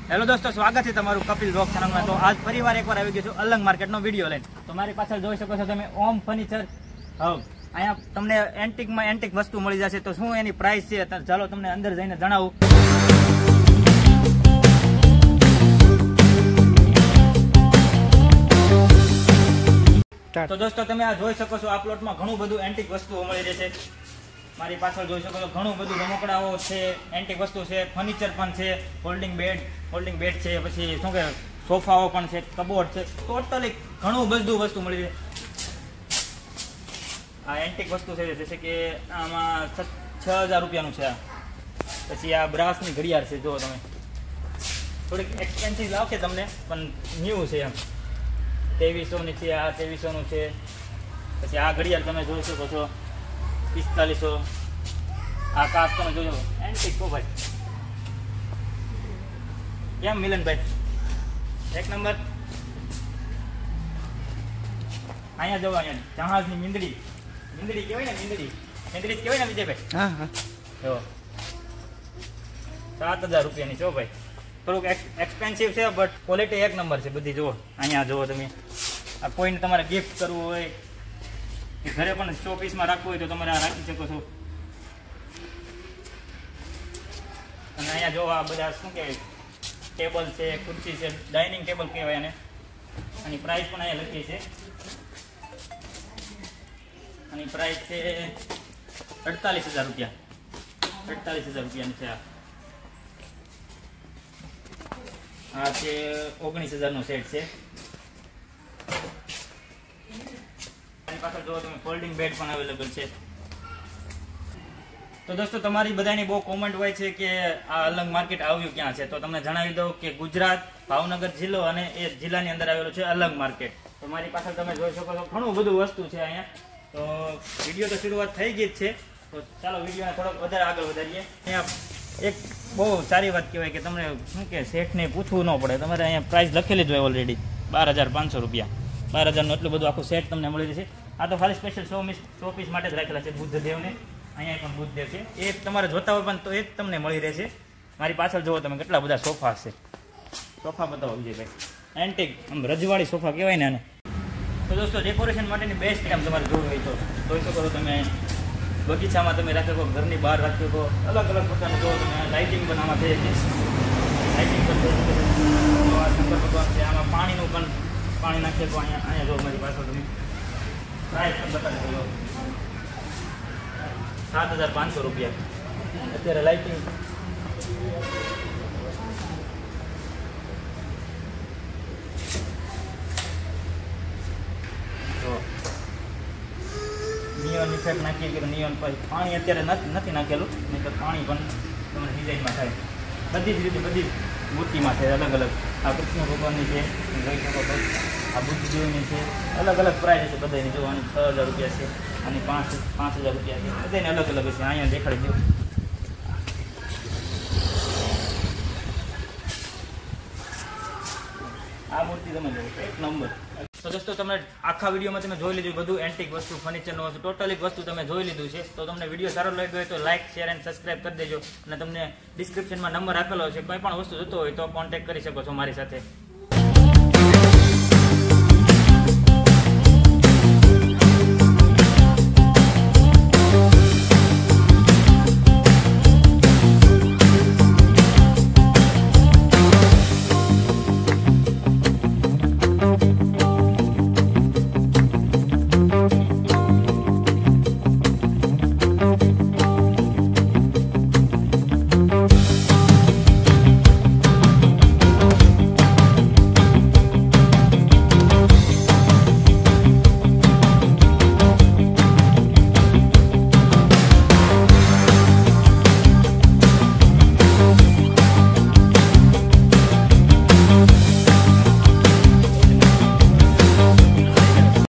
Hello દોસ્તો, સ્વાગત છે તમારું કપિલ બ્લોગ ચેનલમાં। તો આજ ફરીવાર એકવાર આવી ગયો છું અલંગ માર્કેટનો વિડીયો લઈને। તો મારી પાછળ જોઈ શકો છો તમે ઓમ ફર્નિચર હબ। અહીંયા તમને એન્ટિકમાં એન્ટિક વસ્તુ મળી જશે। તો શું એની પ્રાઇસ છે ચાલો તમને અંદર જઈને જણાવું। તો દોસ્તો તમે આ જોઈ શકો છો આ પ્લોટમાં ઘણું બધું એન્ટિક વસ્તુઓ મળી રહેશે। મારી પાછળ જોઈ શકો છો ઘણું બધું રમકડાઓ છે, એન્ટિક વસ્તુ છે, ફર્નિચર પણ છે, ફોલ્ડિંગ બેડ છે, પછી શું કે સોફાઓ પણ છે, કબોર્ડ છે, ટોટલી ઘણું બધું વસ્તુ મળી રહે। આ એન્ટિક વસ્તુ છે જેસે કે આમાં 6000 રૂપિયાનું છે। પછી આ બ્રાસની ઘડિયાળ છે, જો તમે થોડીક એક્સપેન્સિવ લાગશે તમને પણ ન્યૂ છે એમ। 2300ની છે, આ 2300નું છે। પછી આ ઘડિયાળ તમે જોઈ શકો છો 4500। આ કાચ તમે જોજો એન્ટિક કો ભાઈ, કેમ મિલનભાઈ એક નંબર। અહીંયા જો અહીંયા જહાજની મીંદડી કહેવાય ને, મીંદડી જ કહેવાય ને વિજયભાઈ। હા જો 7000 રૂપિયાની છો ભાઈ। થોડુંક એક્સપેન્સિવ છે બટ ક્વોલિટી એક નંબર છે બધી। જુઓ અહીંયા જુઓ તમે, આ કોઈને તમારે ગિફ્ટ કરવું હોય કે ઘરે પણ શો પીસમાં રાખવું હોય તો તમારે આ રાખી શકો છો। અને અહીંયા જો આ બધા શું કહેવાય ટેબલ છે, ખુરશી છે, ડાઇનિંગ ટેબલ કહેવાય અને આની પ્રાઇસ પણ અહીંયા લખી છે। આની પ્રાઇસ છે 48000 રૂપિયા। 48000 રૂપિયાની છે આ છે 19000નો સેટ છે। આની પાછળ જો તમે ફોલ્ડિંગ બેડ પણ અવેલેબલ છે। તો દોસ્તો તમારી બધાની બહુ કોમેન્ટ હોય છે કે આ અલંગ માર્કેટ આવ્યું ક્યાં છે, તો તમને જણાવી દઉં કે ગુજરાત ભાવનગર જિલ્લો અને એ જિલ્લાની અંદર આવેલું છે અલંગ માર્કેટ। તો મારી પાછળ તમે જોઈ શકો છો ઘણું બધું વસ્તુ છે અહીંયા। તો વિડીયો તો શરૂઆત થઈ ગઈ જ છે, તો ચાલો વિડીયોને થોડોક વધારે આગળ વધારીએ। અહીંયા એક બહુ સારી વાત કહેવાય કે તમને શું કે શેઠને પૂછવું ન પડે, તમારે અહીંયા પ્રાઇસ લખેલી જ હોય ઓલરેડી 12500 રૂપિયા। 12000નું એટલું બધું આખું સેટ તમને મળી જશે। આ તો ખાલી સ્પેશિયલ શો પીસ માટે જ રાખેલા છે બુદ્ધદેવને। અહીંયા પણ બુદ્ધદેવ છે, એ તમારે જોતા હોય પણ તો એ જ તમને મળી રહેશે। મારી પાછળ જુઓ તમે કેટલા બધા સોફા છે, સોફા બતાવો વિજયભાઈ, એન્ટિક આમ રજવાડી સોફા કહેવાય ને આને। તો દોસ્તો ડેકોરેશન માટેની બેસ્ટ આઈટમ તમારે જોવી હોય તો જોઈ શકો છો તમે। બગીચામાં તમે રાખી શકો, ઘરની બહાર રાખી શકો, અલગ અલગ પ્રકારનું જો તમે લાઇટિંગ પણ આમાં થઈ છે, લાઇટિંગ પણ થઈ શકે। આ શંકર ભગવાન છે, આમાં પાણીનું પણ પાણી નાખી શકો। અહીંયા જો મારી પાછળ તમે પ્રાઇસ પણ બતાવી શકો 7500 રૂપિયા અત્યારે લાઇટિંગ। નિયોન ઇફેક્ટ નાખીએ કે નિયોન પાણી અત્યારે નથી નાખેલું, નહીં તો પાણી પણ તમારે ડિઝાઇનમાં થાય બધી જ રીતે, બધી મૂર્તિમાં છે અલગ અલગ। આ કૃષ્ણ ભગવાનની છે જોઈ શકો છો, આ બુદ્ધદેવની છે, અલગ અલગ પ્રાઇસ છે બધાની। જોવાની 6000 રૂપિયા છે, આની 5000 રૂપિયા છે, બધાને અલગ અલગ છે। અહીંયા દેખાડી દો આ મૂર્તિ તમે જોવો એક નંબર। તો દોસ્તો તમને આખા વિડીયોમાં તમે જોઈ લીધું બધું એન્ટિક વસ્તુ, ફર્નિચરનું વસ્તુ, ટોટલી વસ્તુ તમે જોઈ લીધું છે। તો તમને વિડીયો સારો લાગ્યો હોય તો લાઇક, શેર એન્ડ સબસ્ક્રાઈબ કરી દેજો। અને તમને ડિસ્ક્રિપ્શનમાં નંબર આપેલો છે, કોઈ પણ વસ્તુ જોતો હોય તો કોન્ટેક્ટ કરી શકો છો મારી સાથે।